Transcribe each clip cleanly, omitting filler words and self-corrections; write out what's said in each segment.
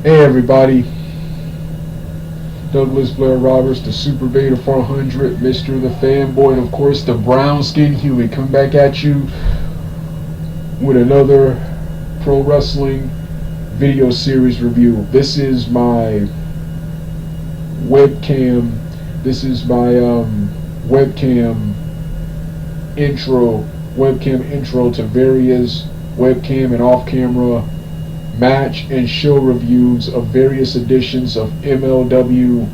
Hey everybody, Douglas Blair Roberts, the Super Beta 400, Mr. the Fanboy, and of course the brown skin Huey, coming back at you with another pro wrestling video series review. This is my webcam. This is my webcam intro to various webcam and off-camera match and show reviews of various editions of MLW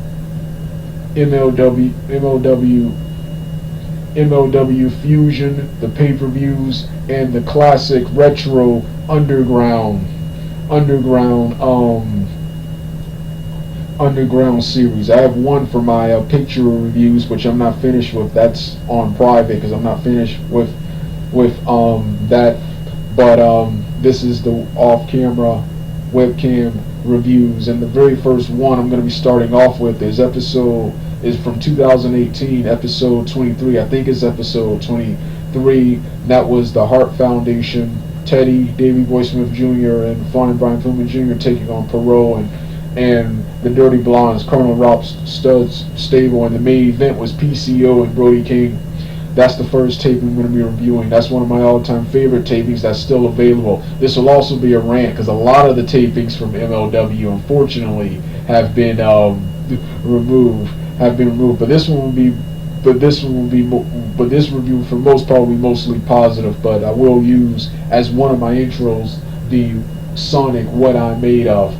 Fusion, the pay-per-views, and the classic retro underground series. I have one for my picture reviews, which I'm not finished with. That's on private because I'm not finished with that. But this is the off-camera webcam reviews, and the very first one I'm going to be starting off with is from 2018, episode 23. I think it's episode 23. That was the Hart Foundation, Teddy, Davey Boy Smith Jr. and Fun Brian Pillman Jr. taking on Perot and the Dirty Blondes, Colonel Rob Studd's stable, and the main event was PCO and Brodie King. That's the first taping I'm going to be reviewing. That's one of my all-time favorite tapings that's still available. This will also be a rant because a lot of the tapings from MLW, unfortunately, have been removed. But this review for most part will be mostly positive. But I will use as one of my intros the Sonic "What I'm Made Of,"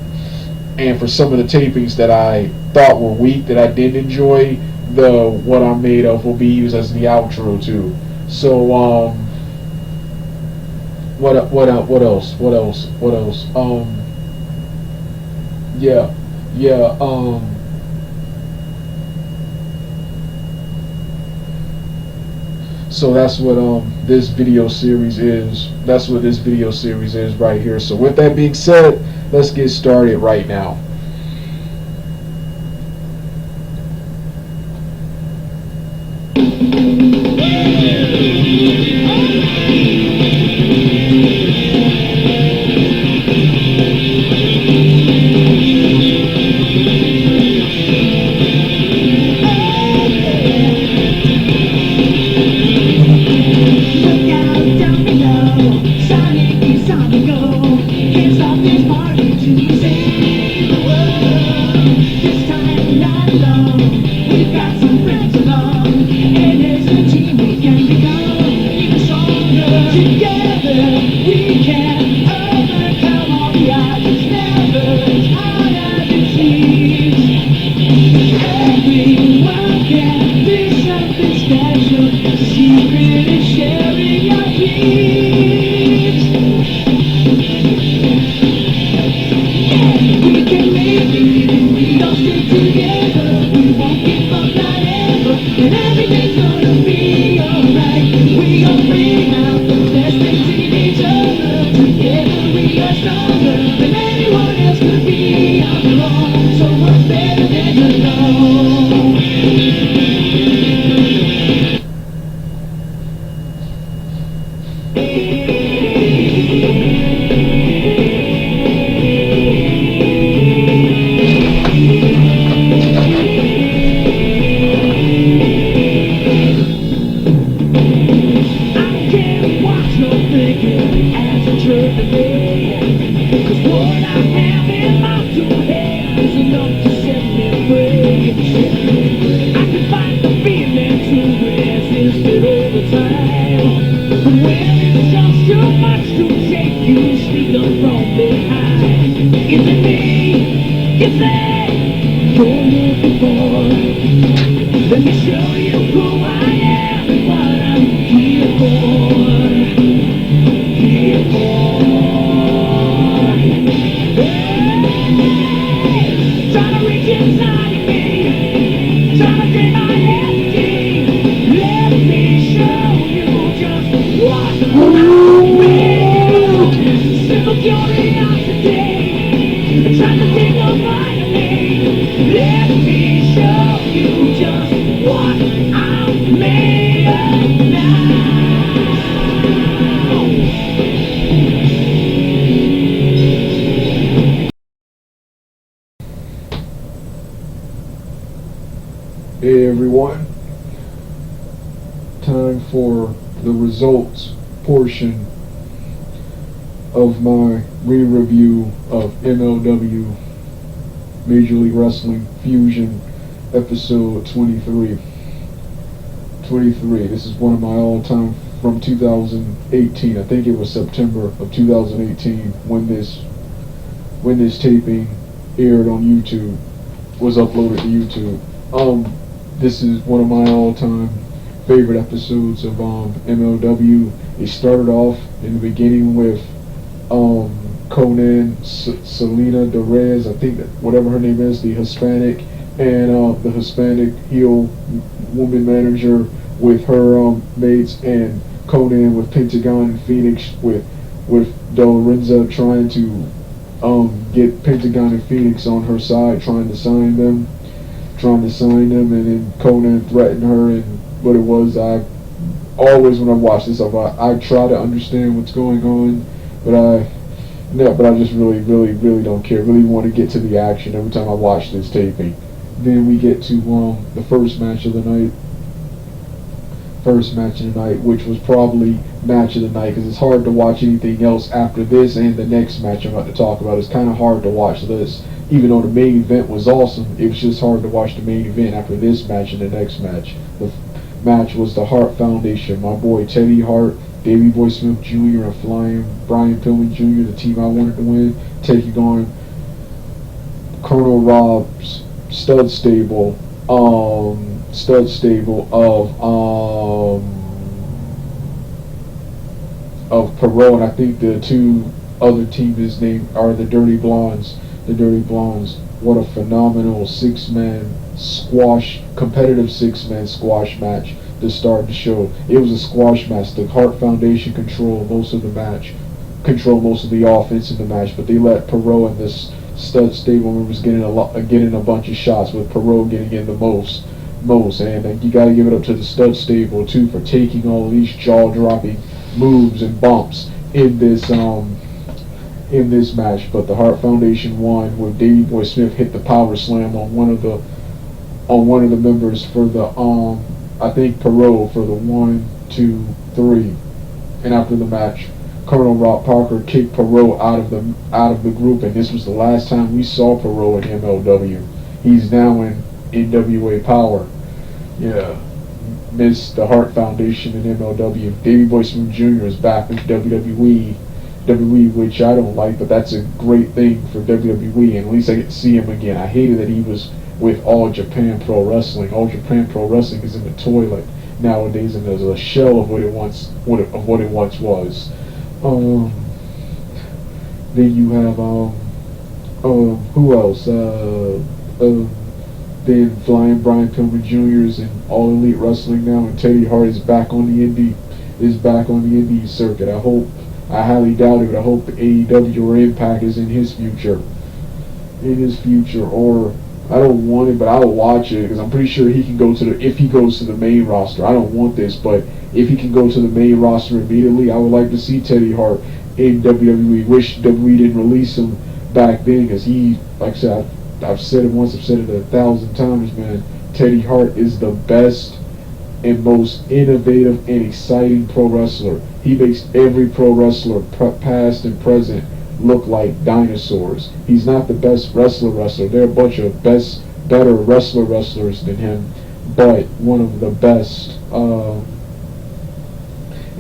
and for some of the tapings that I thought were weak that I didn't enjoy, the "What I'm Made Of" will be used as the outro too. So what else? So that's what this video series is. That's what this video series is right here. So with that being said, let's get started right now. Let me show you who I am and what I'm here for. Here for. Hey, trying to reach inside of me, trying to take my energy. Let me show you just what I'm made of. Simple curiosity, trying to take your mind of me. Let me show you just what I'm made of now. the results portion of my re-review of MLW Major League Wrestling Fusion episode 23. This is one of my all-time from 2018. I think it was September of 2018 when this taping aired on YouTube, was uploaded to YouTube. This is one of my all-time favorite episodes of MLW. It started off in the beginning with Conan, Selena Derez, I think that whatever her name is, the Hispanic, and the Hispanic heel woman manager with her mates, and Conan with Pentagon and Phoenix with Del Renza trying to get Pentagon and Phoenix on her side, trying to sign them, and then Conan threatened her. And what it was, I always, when I watch this, I try to understand what's going on, but I just really don't care. Really want to get to the action every time I watch this taping. Then we get to the first match of the night, which was probably match of the night, because it's hard to watch anything else after this and the next match I'm about to talk about. It's kind of hard to watch this, even though the main event was awesome. It was just hard to watch the main event after this match and the next match. The match was the Hart Foundation. My boy Teddy Hart, Davey Boy Smith Jr., and Flying Brian Pillman Jr., the team I wanted to win, taking on Colonel Rob's stud stable of Perot, and I think the two other teams are the Dirty Blondes. What a phenomenal competitive six-man squash match to start the show. It was a squash match. The Hart Foundation controlled most of the offense in the match, but they let Perot and this stud stable members getting a bunch of shots, with Perot getting in the most. And you got to give it up to the stud stable too for taking all of these jaw-dropping moves and bumps in this match. But the Hart Foundation won, where Davey Boy Smith hit the power slam on one of the members for the I think Perot for the 1, 2, 3. And after the match, Colonel Rob Parker kicked Perot out of the group, and this was the last time we saw Perot in MLW. He's now in NWA Power. Yeah, missed the Hart Foundation in MLW. Davey Boy Smith Jr. is back in WWE, which I don't like, but that's a great thing for WWE, and at least I get to see him again. I hated that he was with All Japan Pro Wrestling. All Japan Pro Wrestling is in the toilet nowadays, and there's a shell of what it once was. Then you have who else? Then Flying Brian Pillman Jr. is in All Elite Wrestling now, and Teddy Hart is back on the indie circuit. I highly doubt it, but I hope the AEW or Impact is in his future. Or I don't want it, but I'll watch it, because I'm pretty sure he can go if he goes to the main roster. I don't want this, but if he can go to the main roster immediately, I would like to see Teddy Hart in WWE. Wish WWE didn't release him back then, because he, like I said, I've said it once, I've said it 1,000 times, man. Teddy Hart is the best and most innovative and exciting pro wrestler. He makes every pro wrestler, past and present, look like dinosaurs. He's not the best wrestler. There are a bunch of better wrestlers than him, but one of the best and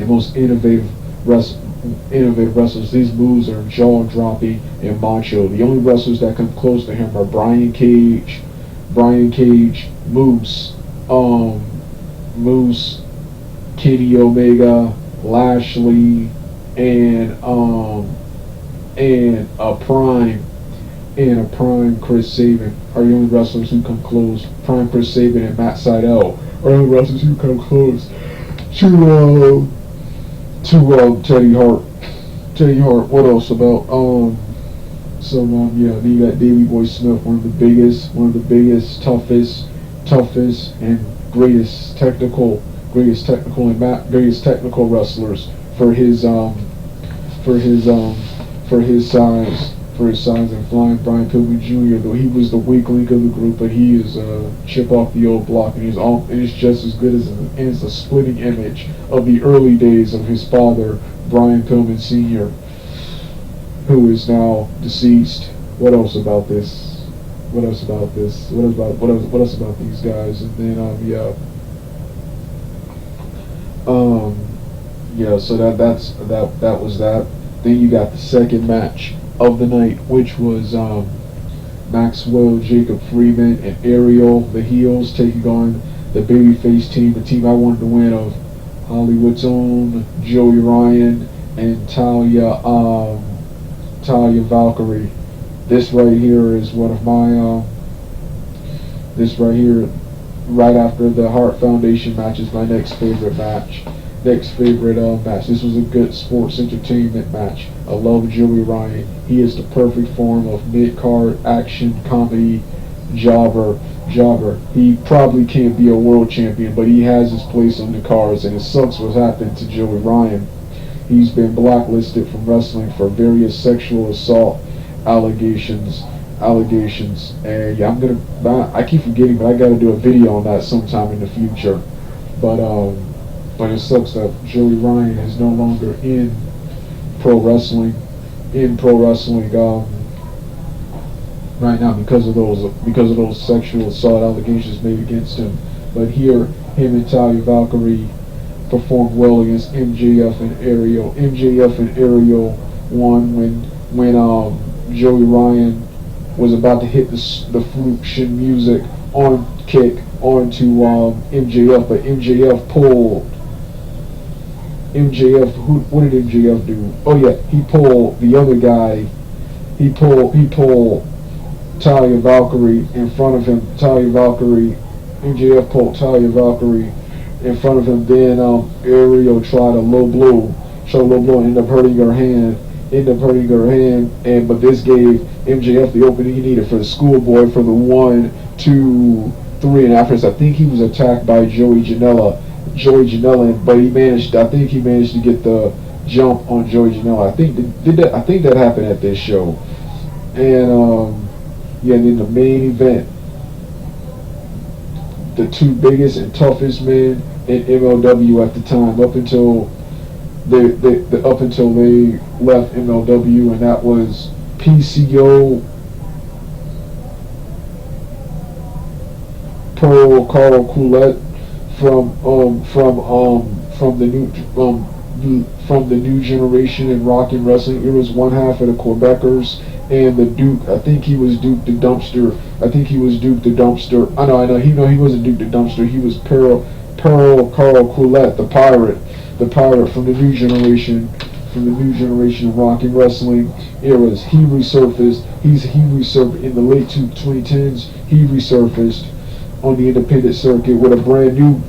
most innovative wrestlers. These moves are jaw-dropping and macho. The only wrestlers that come close to him are Brian Cage, Moose, Kenny Omega, Lashley, and a prime Chris Sabin are the only wrestlers who come close. Prime Chris Sabin and Matt Sydal are the only wrestlers who come close to Teddy Hart. What else about then you got Davey Boy Smith, one of the biggest, toughest, and greatest technical wrestlers for his size. for his size and flying. Brian Pillman Jr., though he was the weak link of the group, but he is a chip off the old block, and he's just as good as and is a splitting image of the early days of his father, Brian Pillman Sr., who is now deceased. What else about this? What else about this? What else about these guys? And then so that was that. Then you got the second match of the night, which was Maxwell, Jacob Freeman, and Ariel, the heels, taking on the babyface team, the team I wanted to win of Hollywood's own Joey Ryan and Talia Valkyrie. This right here is one of my this right here, right after the Hart Foundation match, is my next favorite match. This was a good sports entertainment match. I love Joey Ryan. He is the perfect form of mid-card action comedy jobber. He probably can't be a world champion, but he has his place on the cards, and it sucks what happened to Joey Ryan. He's been blacklisted from wrestling for various sexual assault allegations. And yeah, I keep forgetting, but I gotta do a video on that sometime in the future. But it sucks that Joey Ryan is no longer in pro wrestling right now because of those sexual assault allegations made against him. But here, him and Talia Valkyrie performed well against MJF and Ariel. MJF and Ariel won when Joey Ryan was about to hit the flute shin music on kick onto MJF, but MJF pulled. What did MJF do? Oh yeah, he pulled the other guy. He pulled Talia Valkyrie in front of him. MJF pulled Talia Valkyrie in front of him. Then Ariel tried a low blow, and ended up hurting her hand. But this gave MJF the opening he needed for the schoolboy for the 1, 2, 3, and after this, I think he was attacked by Joey Janela, but I think he managed to get the jump on Joey Janela. I think that happened at this show. And then the main event, the two biggest and toughest men in MLW at the time, up until they left MLW, and that was PCO Pearl Carl Coolette from the new generation in rock and wrestling. It was one half of the Quebecers, and the Duke. I think he was Duke the Dumpster. I know. He wasn't Duke the Dumpster. He was Pearl Carl Coolette, the pirate from the new generation. From the new generation of rock and wrestling eras. He resurfaced in the late 2010s. He resurfaced on the independent circuit with a brand new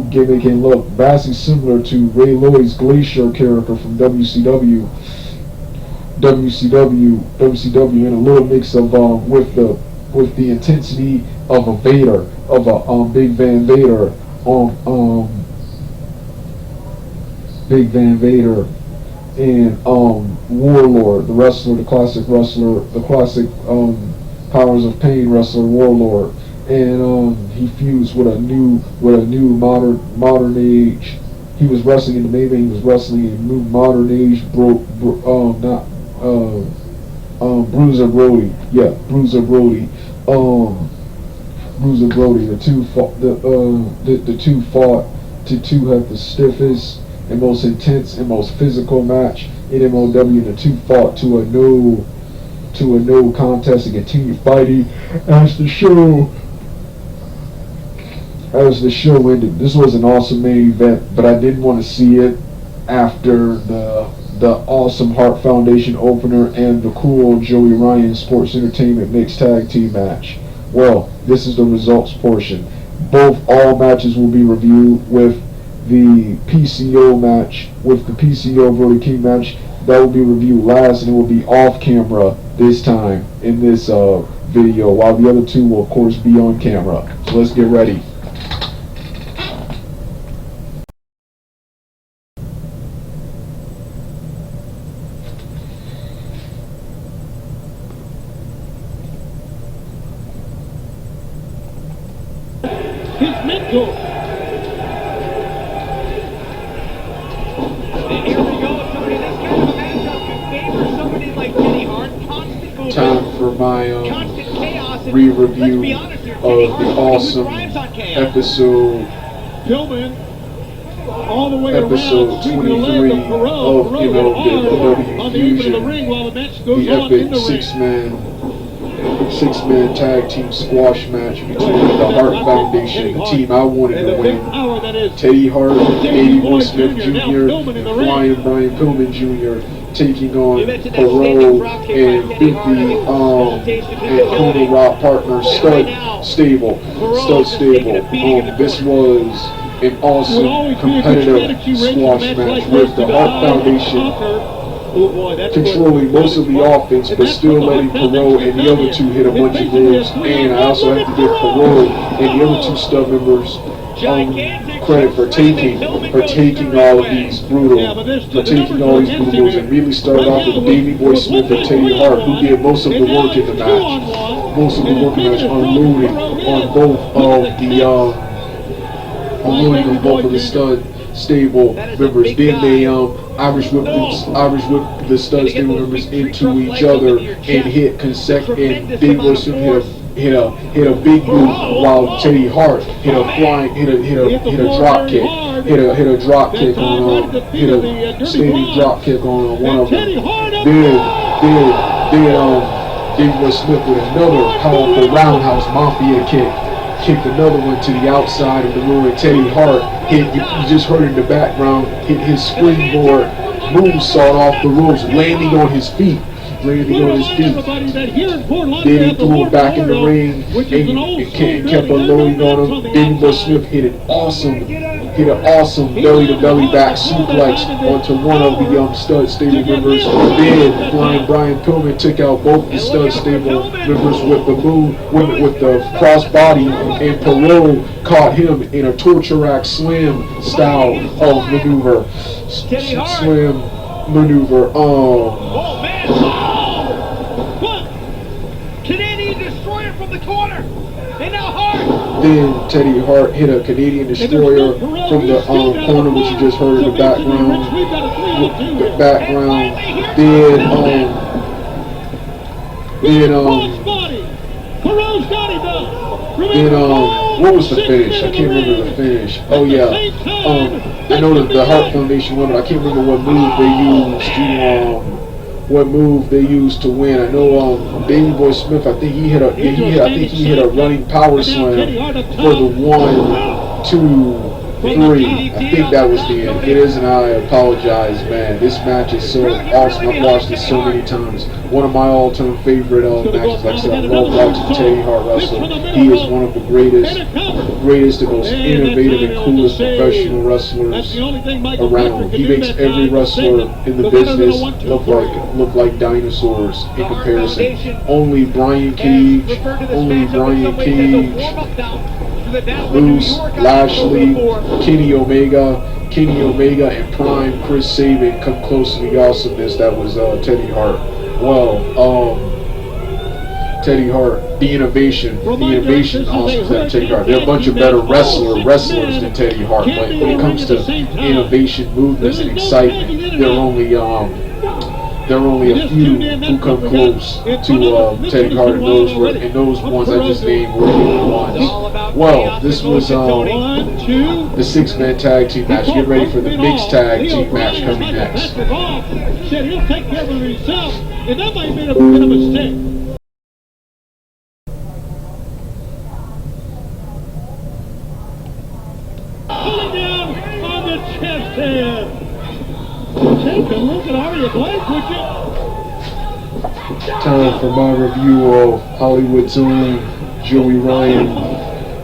gimmick and look, vastly similar to Ray Lloyd's Glacier character from WCW, and a little mix of with the intensity of a Vader, of a Big Van Vader, Big Van Vader, and Warlord, the wrestler, the classic Powers of Pain wrestler, Warlord. And he fused with a new modern age. He was wrestling in the main event. He was wrestling in new modern age. Bruiser Brodie. Yeah, Bruiser Brodie. Bruiser Brodie. The two fought to have the stiffest and most intense and most physical match in MLW. The two fought to a no contest and continued fighting as the show ended. This was an awesome main event, but I didn't want to see it after the awesome Hart Foundation opener and the cool Joey Ryan Sports Entertainment mixed tag team match. Well, this is the results portion. All matches will be reviewed with the PCO match, with the PCO Brodie King match. That will be reviewed last, and it will be off camera this time in this video, while the other two will of course be on camera. So let's get ready. go. And here we go. Somebody, this kind of a matchup can favor somebody like Teddy Hart. Constant movement. Time for my constant chaos. re-review of the awesome episode. Pillman. All the way episode around, 23 of MLW Fusion, the epic six-man tag team squash match between the Hart Foundation, the team I wanted to win, Teddy Hart, Brodie King Jr., and Brian Pillman Jr. taking on Parole and 50 and Kona Rock partner Stud Stable. This was an awesome competitive squash match with the Hart Foundation controlling most of the offense, but still letting Parole and the other two hit a bunch of moves. And I also have to give Parole and the other two stud members credit for taking all of these brutal moves, and really started off with Davey Boy Smith and Teddy Hart, who did most of the work in the match. Unloading on both of the stud stable members. Then they Irish whip the stud stable members into each other and hit consecutive. And Davey Boy Smith hit a big move while Teddy Hart hit a drop kick. Hit a standing drop kick on one of them. Then Davey Boy Smith with another powerful roundhouse mafia kick. Kicked another one to the outside of the ring, and Teddy Hart hit, you just heard in the background, hit his springboard moonsault off the ropes, landing on his feet. Then he threw him back in the ring and kept unloading on him. Davey Boy Smith hit an awesome belly-to-belly back suplex onto one of the stud stable members. Then Brian Pillman took out both the stud stable members with the crossbody, and Parole caught him in a torture rack slam style of maneuver. Canadian Destroyer from the corner. And now Hart. Then Teddy Hart hit a Canadian Destroyer from the corner, which you just heard in the background. What was the finish? I can't remember the finish. Oh yeah. I know that the Hart Foundation won, but I can't remember what move they used to win. I know Davey Boy Smith, I think he hit a running power slam for the 1, 2, 3. I think that was the end. It is, and I apologize, man. This match is so awesome. I've watched it so many times. One of my all-time favorite matches. Like I said, I love watching Teddy Hart wrestle. He is one of the greatest and most innovative and coolest professional wrestlers around. He makes every wrestler in the business look like dinosaurs in comparison. Only Brodie King, Moose, Lashley, Kenny Omega, and Prime Chris Sabin come close to the awesomeness that was Teddy Hart. Well, Teddy Hart, the innovation awesome that Teddy Hart. There are a bunch of better wrestlers than Teddy Hart, but when it comes to innovation, movements, and excitement, there are only a few who come close to Teddy Hart, and those ones I just named were the ones. Well, this was the six-man tag team match. Get ready for the mixed tag team match coming next. Said he'll take care of it himself, and that might have been a bit of a mistake. Pulling down on the chest here. Take a look at Aria Blake, would you? Time for my review of Hollywood's own Joey Ryan,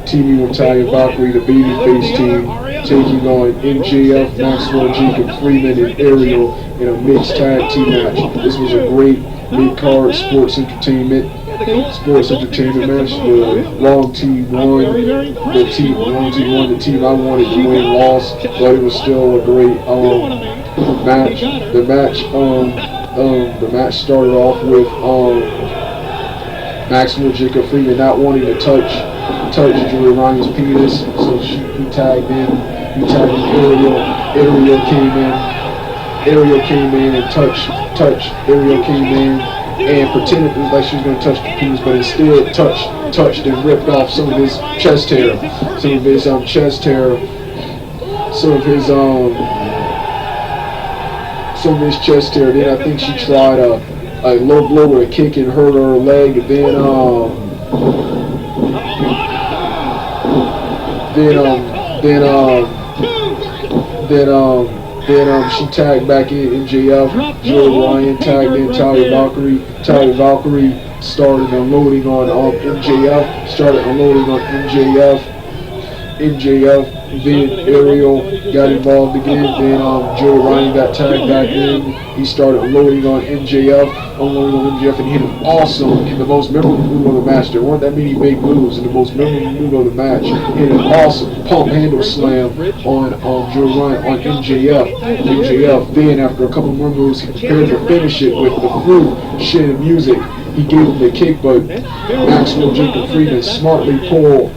teaming with Talia Valkyrie, the babyface team, taking on MJF, Maxwell, Jacob Freeman, and Ariel in a mixed tag team match. This was a great mid-card sports entertainment match. The wrong team won. The team I wanted to win lost, but it was still a great match. The match started off with Maxwell Jacob Freeman not wanting to touch touched Joey Ryan's penis, so he tagged in. He tagged in Ariel. Ariel came in and touched. Ariel came in and pretended like she was going to touch the penis, but instead touched and ripped off some of his chest hair, some of his chest hair. Then I think she tried a low blow with a kick and hurt her leg. Then she tagged back in MJF. Joey Ryan tagged in Talia Valkyrie. Talia Valkyrie started unloading on MJF. Then Ariel got involved again. Then Joey Ryan got tagged back in. He started unloading on MJF, and hit him awesome in the most memorable move of the match. There weren't that many big moves in the most memorable move of the match. Hit an awesome pump handle slam on Joey Ryan on MJF. Then after a couple more moves, he prepared to finish it with the fruit, shit, and music. He gave him the kick, but Maxwell Jacob Friedman smartly pulled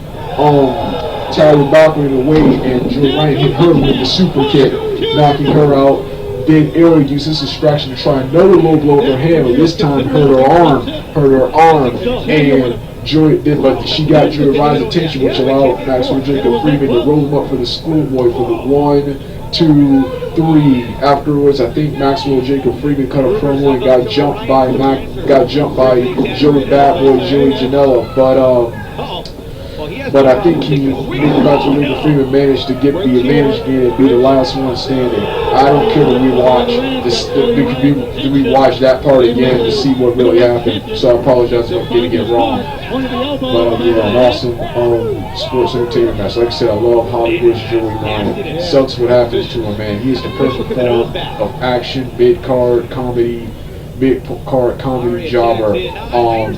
Talia Valkyrie away, and Joey Ryan hit her with the super kick, knocking her out. Then Ariel used this distraction to try another low blow with her hand, but this time hurt her arm, but she got Joey Ryan's attention, which allowed Maxwell Jacob Friedman to roll him up for the schoolboy for the 1, 2, 3. Afterwards, I think Maxwell Jacob Friedman cut a promo and got jumped by Joey Badboy, Joey Janela, but I think Maxwell Jacob Friedman managed to get the advantage again and be the last one standing. I don't care to rewatch that part again to see what really happened. So I apologize if I'm getting it wrong. But an awesome sports entertainment match. Like I said, I love Hollywood's Joey Ryan. Sucks what happens to him, man. He's the perfect form of action, mid-card comedy jobber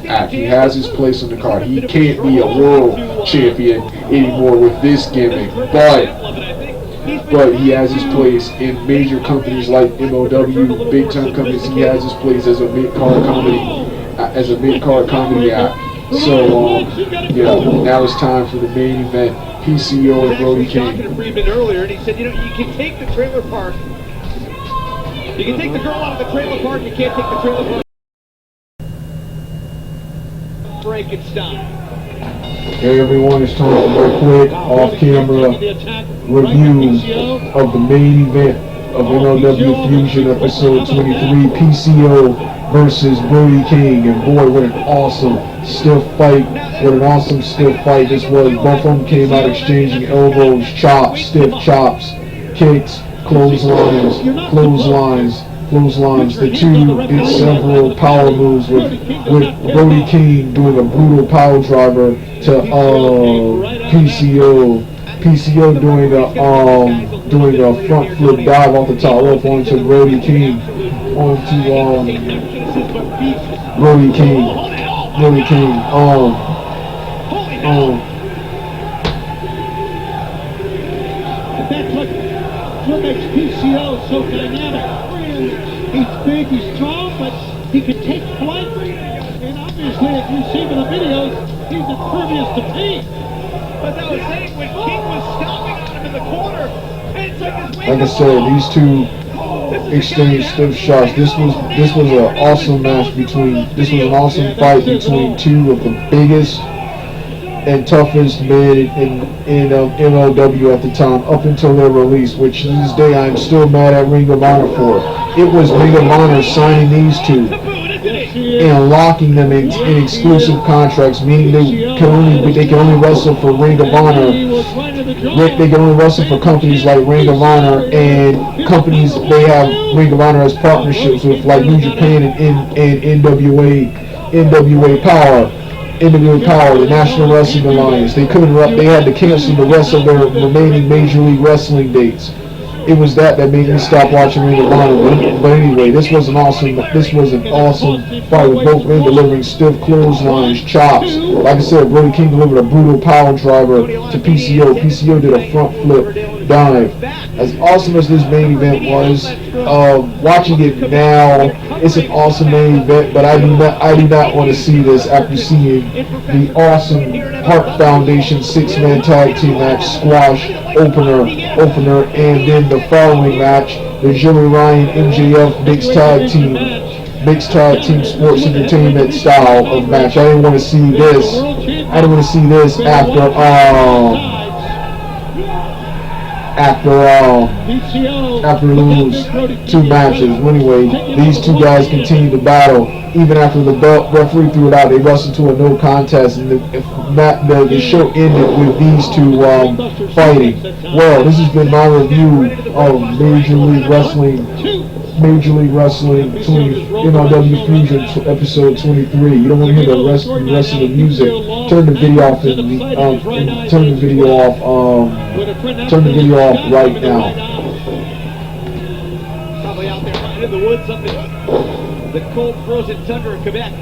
act. He has his place on the card. He can't be a world champion anymore with this gimmick, but he has his place in major companies like MLW, big time companies. He has his place as a mid-card comedy act. So now it's time for the main event. PCO and Brodie King. Earlier, and he said, you can take the trailer park. You can take the girl out of the trailer park, you can't take the trailer park. Frankenstein. Hey everyone, it's time for a quick off-camera review of the main event of MLW Fusion episode 23, PCO versus Brodie King. And boy, what an awesome stiff fight. This was. Both of them came out exchanging elbows, chops, stiff chops, kicks, clotheslines. The two did several power moves with Brodie King doing a brutal power driver to PCO doing a front flip dive off the top rope onto Brodie King. What makes PCO so dynamic? He's big, he's strong, but he can take flight. And obviously, if you see in the videos, he's impervious to pain. As I was saying, when King was stomping on him in the corner, like I said, these two exchanged stiff shots. This was an awesome match this was an awesome fight between two of the biggest and toughest men in MLW at the time, up until their release, which to this day I am still mad at Ring of Honor for. It was Ring of Honor signing these two and locking them in exclusive contracts, meaning they can only wrestle for Ring of Honor. They can only wrestle for companies like Ring of Honor and companies they have Ring of Honor as partnerships with, like New Japan and NWA Power, the National Wrestling Alliance. They had to cancel the rest of their remaining Major League Wrestling dates. It was that made me stop watching Ring of Honor. But anyway, this was an awesome fight with both men delivering stiff clotheslines, chops. Like I said, Brodie King delivered a brutal power driver to PCO. PCO did a front flip dive. As awesome as this main event was, watching it now, it's an awesome main event. But I do not want to see this after seeing the awesome Hart Foundation 6-man tag team match, squash opener, and then the following match, the Joey Ryan MJF mixed tag team sports entertainment style of match. I didn't want to see this. I didn't want to see this after lose 2 matches. Anyway, these 2 guys continue to battle. Even after the referee threw it out, they wrestled to a no contest, and the show ended with these 2 fighting. Well, this has been my review of Major League Wrestling 20, MLW Fusion episode 23. You don't want to hear the rest of the music. Turn the video off right now. Probably out there in the woods up in the cold frozen tundra of Quebec.